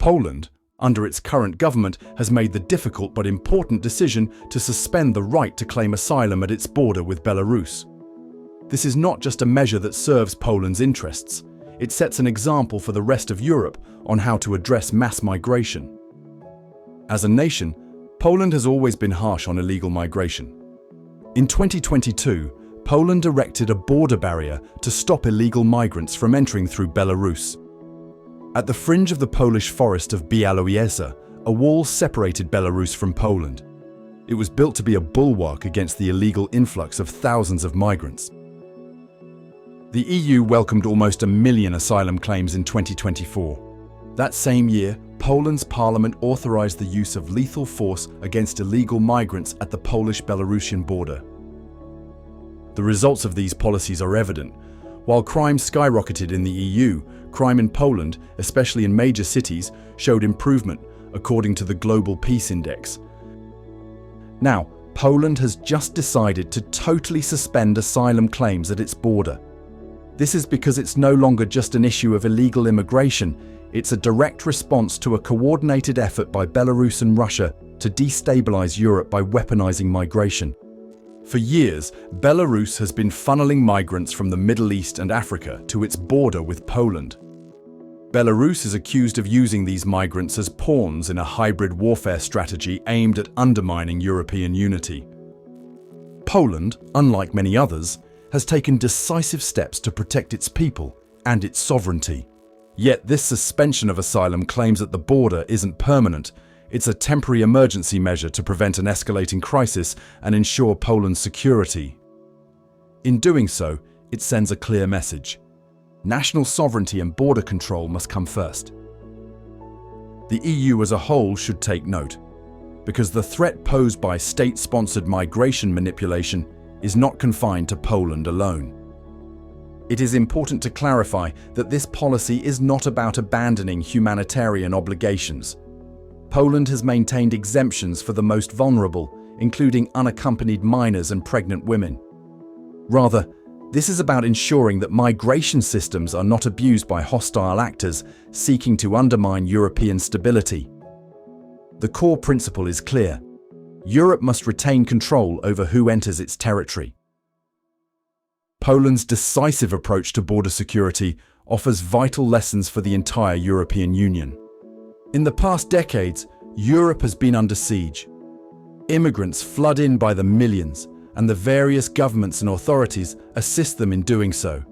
Poland, under its current government, has made the difficult but important decision to suspend the right to claim asylum at its border with Belarus. This is not just a measure that serves Poland's interests. It sets an example for the rest of Europe on how to address mass migration. As a nation, Poland has always been harsh on illegal migration. In 2022, Poland erected a border barrier to stop illegal migrants from entering through Belarus. At the fringe of the Polish forest of Białowieża, a wall separated Belarus from Poland. It was built to be a bulwark against the illegal influx of thousands of migrants. The EU welcomed almost 1 million asylum claims in 2024. That same year, Poland's parliament authorized the use of lethal force against illegal migrants at the Polish-Belarusian border. The results of these policies are evident. While crime skyrocketed in the EU, crime in Poland, especially in major cities, showed improvement, according to the Global Peace Index. Now, Poland has just decided to totally suspend asylum claims at its border. This is because it's no longer just an issue of illegal immigration, it's a direct response to a coordinated effort by Belarus and Russia to destabilize Europe by weaponizing migration. For years, Belarus has been funneling migrants from the Middle East and Africa to its border with Poland. Belarus is accused of using these migrants as pawns in a hybrid warfare strategy aimed at undermining European unity. Poland, unlike many others, has taken decisive steps to protect its people and its sovereignty. Yet this suspension of asylum claims at the border isn't permanent. It's a temporary emergency measure to prevent an escalating crisis and ensure Poland's security. In doing so, it sends a clear message. National sovereignty and border control must come first. The EU as a whole should take note, because the threat posed by state-sponsored migration manipulation is not confined to Poland alone. It is important to clarify that this policy is not about abandoning humanitarian obligations. Poland has maintained exemptions for the most vulnerable, including unaccompanied minors and pregnant women. Rather, this is about ensuring that migration systems are not abused by hostile actors seeking to undermine European stability. The core principle is clear. Europe must retain control over who enters its territory. Poland's decisive approach to border security offers vital lessons for the entire European Union. In the past decades, Europe has been under siege. Immigrants flood in by the millions, and the various governments and authorities assist them in doing so.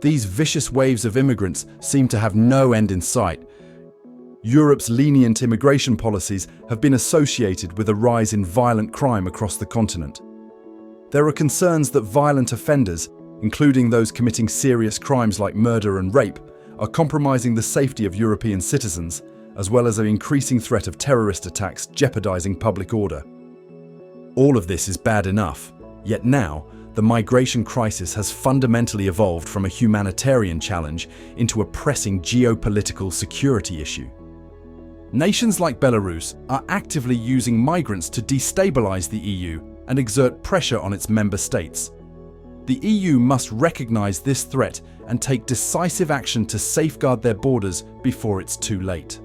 These vicious waves of immigrants seem to have no end in sight. Europe's lenient immigration policies have been associated with a rise in violent crime across the continent. There are concerns that violent offenders, including those committing serious crimes like murder and rape, are compromising the safety of European citizens, as well as an increasing threat of terrorist attacks jeopardizing public order. All of this is bad enough, yet now, the migration crisis has fundamentally evolved from a humanitarian challenge into a pressing geopolitical security issue. Nations like Belarus are actively using migrants to destabilize the EU and exert pressure on its member states. The EU must recognize this threat and take decisive action to safeguard their borders before it's too late.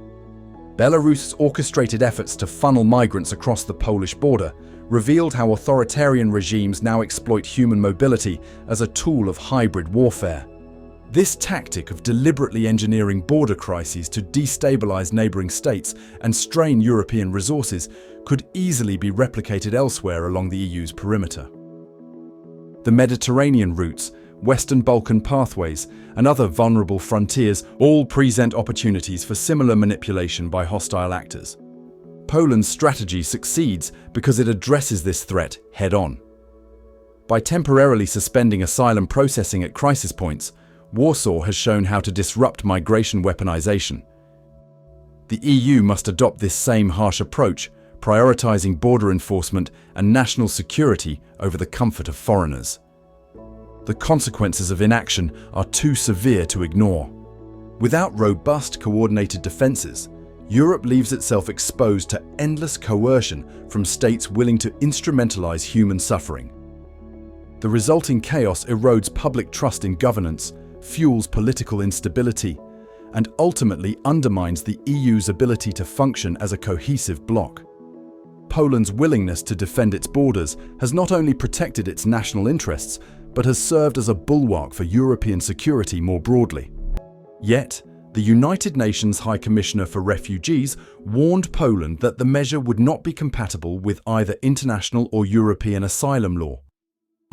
Belarus's orchestrated efforts to funnel migrants across the Polish border revealed how authoritarian regimes now exploit human mobility as a tool of hybrid warfare. This tactic of deliberately engineering border crises to destabilize neighboring states and strain European resources could easily be replicated elsewhere along the EU's perimeter. The Mediterranean routes, Western Balkan pathways, and other vulnerable frontiers all present opportunities for similar manipulation by hostile actors. Poland's strategy succeeds because it addresses this threat head-on. By temporarily suspending asylum processing at crisis points, Warsaw has shown how to disrupt migration weaponization. The EU must adopt this same harsh approach, prioritizing border enforcement and national security over the comfort of foreigners. The consequences of inaction are too severe to ignore. Without robust, coordinated defenses, Europe leaves itself exposed to endless coercion from states willing to instrumentalize human suffering. The resulting chaos erodes public trust in governance, fuels political instability, and ultimately undermines the EU's ability to function as a cohesive bloc. Poland's willingness to defend its borders has not only protected its national interests, but has served as a bulwark for European security more broadly. Yet, the United Nations High Commissioner for Refugees warned Poland that the measure would not be compatible with either international or European asylum law.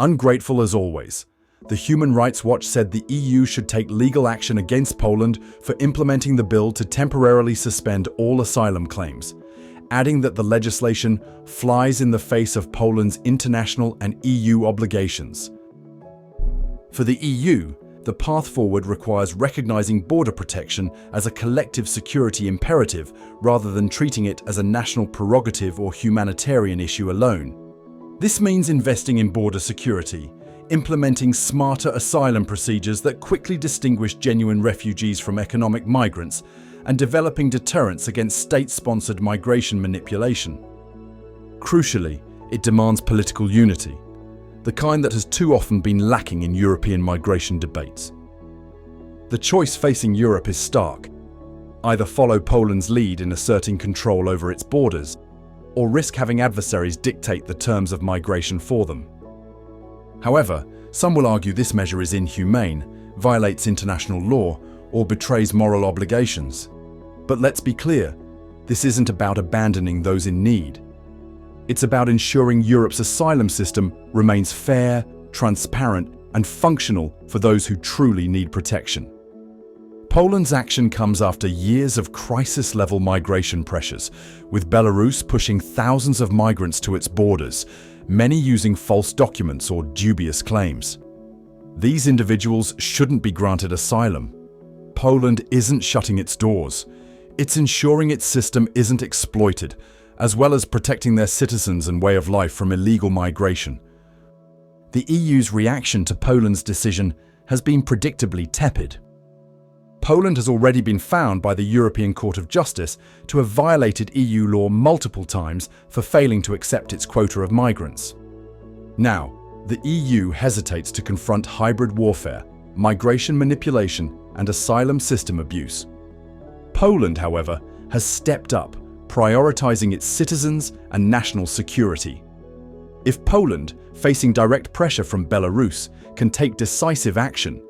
Ungrateful as always, the Human Rights Watch said the EU should take legal action against Poland for implementing the bill to temporarily suspend all asylum claims, adding that the legislation flies in the face of Poland's international and EU obligations. For the EU, the path forward requires recognizing border protection as a collective security imperative rather than treating it as a national prerogative or humanitarian issue alone. This means investing in border security, implementing smarter asylum procedures that quickly distinguish genuine refugees from economic migrants, and developing deterrents against state-sponsored migration manipulation. Crucially, it demands political unity, the kind that has too often been lacking in European migration debates. The choice facing Europe is stark. Either follow Poland's lead in asserting control over its borders, or risk having adversaries dictate the terms of migration for them. However, some will argue this measure is inhumane, violates international law, or betrays moral obligations. But let's be clear, this isn't about abandoning those in need. It's about ensuring Europe's asylum system remains fair, transparent, and functional for those who truly need protection. Poland's action comes after years of crisis-level migration pressures, with Belarus pushing thousands of migrants to its borders, many using false documents or dubious claims. These individuals shouldn't be granted asylum. Poland isn't shutting its doors. It's ensuring its system isn't exploited, as well as protecting their citizens and way of life from illegal migration. The EU's reaction to Poland's decision has been predictably tepid. Poland has already been found by the European Court of Justice to have violated EU law multiple times for failing to accept its quota of migrants. Now, the EU hesitates to confront hybrid warfare, migration manipulation, and asylum system abuse. Poland, however, has stepped up, prioritizing its citizens and national security. If Poland, facing direct pressure from Belarus, can take decisive action,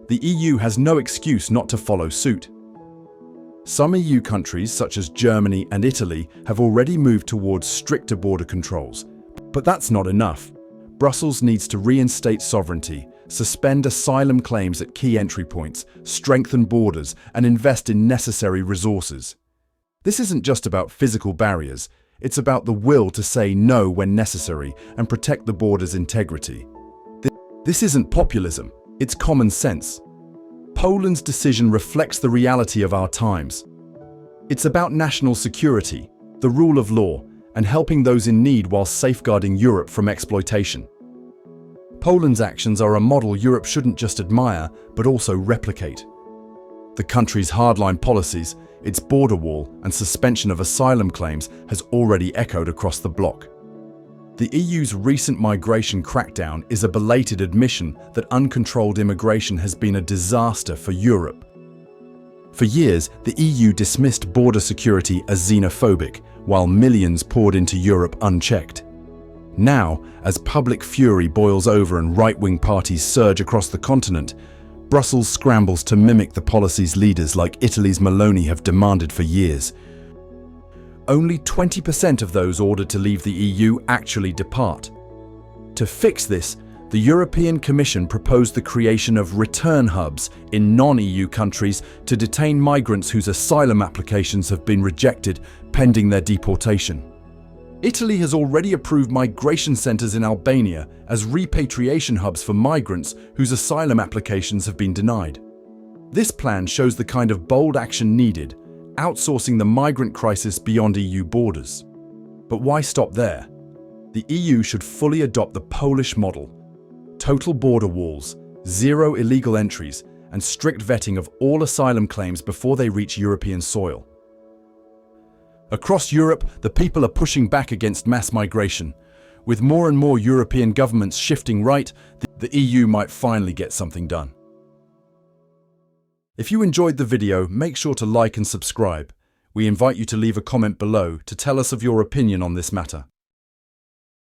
the EU has no excuse not to follow suit. Some EU countries, such as Germany and Italy, have already moved towards stricter border controls. But that's not enough. Brussels needs to reinstate sovereignty, suspend asylum claims at key entry points, strengthen borders, and invest in necessary resources. This isn't just about physical barriers, it's about the will to say no when necessary and protect the border's integrity. This isn't populism, it's common sense. Poland's decision reflects the reality of our times. It's about national security, the rule of law, and helping those in need while safeguarding Europe from exploitation. Poland's actions are a model Europe shouldn't just admire, but also replicate. The country's hardline policies, its border wall, and suspension of asylum claims has already echoed across the bloc. The EU's recent migration crackdown is a belated admission that uncontrolled immigration has been a disaster for Europe. For years, the EU dismissed border security as xenophobic, while millions poured into Europe unchecked. Now, as public fury boils over and right-wing parties surge across the continent, Brussels scrambles to mimic the policies leaders like Italy's Meloni have demanded for years. Only 20% of those ordered to leave the EU actually depart. To fix this, the European Commission proposed the creation of return hubs in non-EU countries to detain migrants whose asylum applications have been rejected pending their deportation. Italy has already approved migration centres in Albania as repatriation hubs for migrants whose asylum applications have been denied. This plan shows the kind of bold action needed, outsourcing the migrant crisis beyond EU borders. But why stop there? The EU should fully adopt the Polish model: total border walls, zero illegal entries, and strict vetting of all asylum claims before they reach European soil. Across Europe, the people are pushing back against mass migration. With more and more European governments shifting right, the EU might finally get something done. If you enjoyed the video, make sure to like and subscribe. We invite you to leave a comment below to tell us of your opinion on this matter.